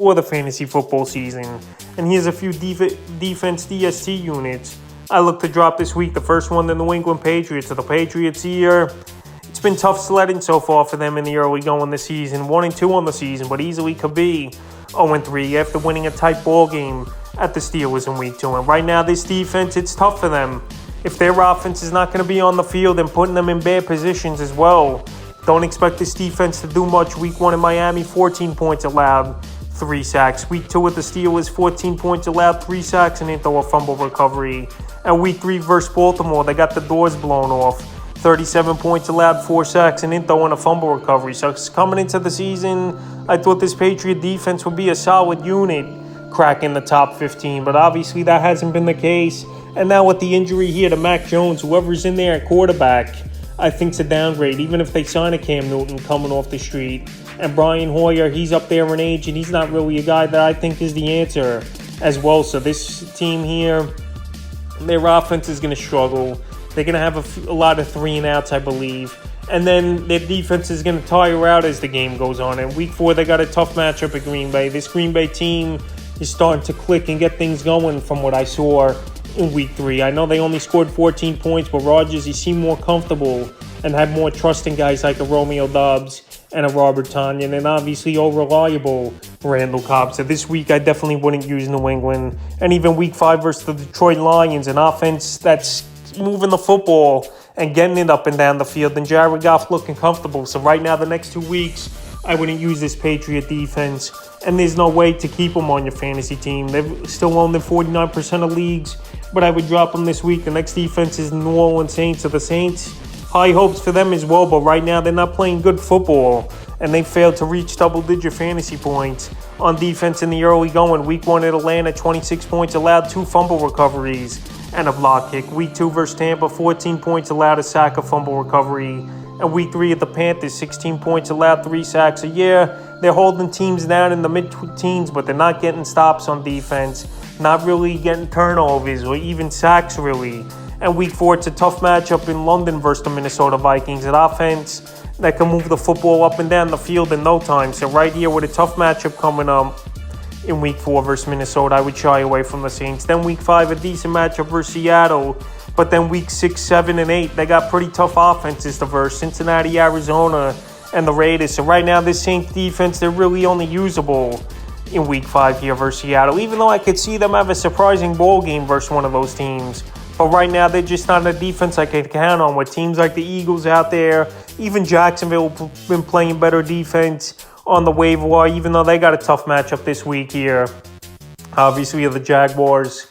for the fantasy football season. And here's a few defense DST units I look to drop this week. The first one, the New England Patriots. So the Patriots here, it's been tough sledding so far for them in the early going this season. 1-2 on the season, but easily could be 0-3 after winning a tight ball game at the Steelers in week 2. And right now, this defense, it's tough for them. If their offense is not going to be on the field and putting them in bad positions as well, don't expect this defense to do much. Week 1 in Miami, 14 points allowed, 3 sacks. Week 2 with the Steelers, 14 points allowed, 3 sacks, and into a fumble recovery. And week 3 versus Baltimore, they got the doors blown off. 37 points allowed, 4 sacks, and into and a fumble recovery. So coming into the season, I thought this Patriot defense would be a solid unit, cracking the top 15. But obviously that hasn't been the case. And now with the injury here to Mac Jones, whoever's in there at quarterback, I think it's a downgrade, even if they sign a Cam Newton coming off the street. And Brian Hoyer, he's up there in age, and he's not really a guy that I think is the answer as well. So this team here, their offense is going to struggle. They're going to have a lot of 3-and-outs, I believe. And then their defense is going to tire out as the game goes on. And week 4, they got a tough matchup at Green Bay. This Green Bay team is starting to click and get things going from what I saw in week 3. I know they only scored 14 points, but Rodgers, he seemed more comfortable and had more trust in guys like a Romeo Doubs and a Robert Tonyan, and obviously reliable Randall Cobb. So this week, I definitely wouldn't use New England. And even week 5 versus the Detroit Lions, an offense that's moving the football and getting it up and down the field, and Jared Goff looking comfortable. So right now, the next 2 weeks, I wouldn't use this Patriot defense, and there's no way to keep them on your fantasy team. They've still owned in 49% of leagues, but I would drop them this week. The next defense is New Orleans Saints. So the Saints, high hopes for them as well, but right now they're not playing good football, and they failed to reach double-digit fantasy points on defense in the early going. Week 1 at Atlanta, 26 points allowed, 2 fumble recoveries, and a block kick. Week 2 versus Tampa, 14 points allowed, a sack, a fumble recovery. And week 3 at the Panthers, 16 points allowed, 3 sacks. So yeah, they're holding teams down in the mid-teens, but they're not getting stops on defense, not really getting turnovers or even sacks really. And week 4, it's a tough matchup in London versus the Minnesota Vikings. An offense that can move the football up and down the field in no time. So right here with a tough matchup coming up in week 4 versus Minnesota, I would shy away from the Saints. Then week 5, a decent matchup versus Seattle. But then week 6, 7, and 8, they got pretty tough offenses to verse. Cincinnati, Arizona, and the Raiders. So right now, this Saints defense, they're really only usable in week 5 here versus Seattle. Even though I could see them have a surprising ball game versus one of those teams. But right now, they're just not a defense I can count on. With teams like the Eagles out there, even Jacksonville been playing better defense on the waiver wire, even though they got a tough matchup this week here. Obviously, the Jaguars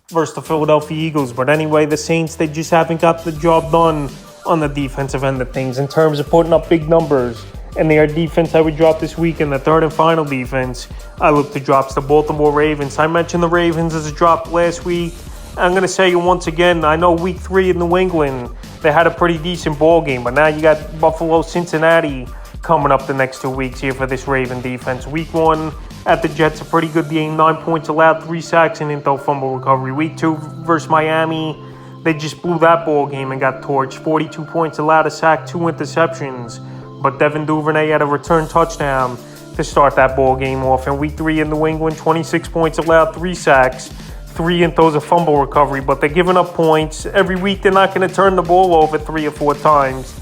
versus the Philadelphia Eagles. But anyway, the Saints, they just haven't got the job done on the defensive end of things in terms of putting up big numbers. And their defense I would drop this week. In the third and final defense, I look to drops the Baltimore Ravens. I mentioned the Ravens as a drop last week. I'm going to say it once again, I know week 3 in New England, they had a pretty decent ball game. But now you got Buffalo, Cincinnati coming up the next 2 weeks here for this Raven defense. Week 1 at the Jets, a pretty good game. 9 points allowed, 3 sacks, and into fumble recovery. Week 2 versus Miami, they just blew that ball game and got torched. 42 points allowed, a sack, 2 interceptions. But Devin Duvernay had a return touchdown to start that ball game off. In week 3 in New England, 26 points allowed, 3 sacks, 3 intos, a fumble recovery. But they're giving up points. Every week they're not going to turn the ball over 3 or 4 times.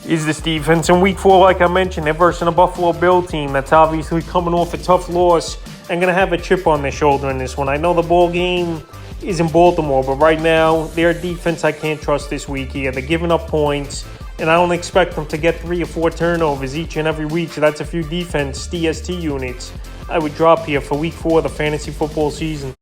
Is this defense. In week 4, like I mentioned, they're versus a Buffalo Bill team that's obviously coming off a tough loss and going to have a chip on their shoulder in this one. I know the ball game is in Baltimore, but right now, their defense I can't trust this week here. They're giving up points, and I don't expect them to get 3 or 4 turnovers each and every week. So that's a few defense DST units I would drop here for week 4 of the fantasy football season.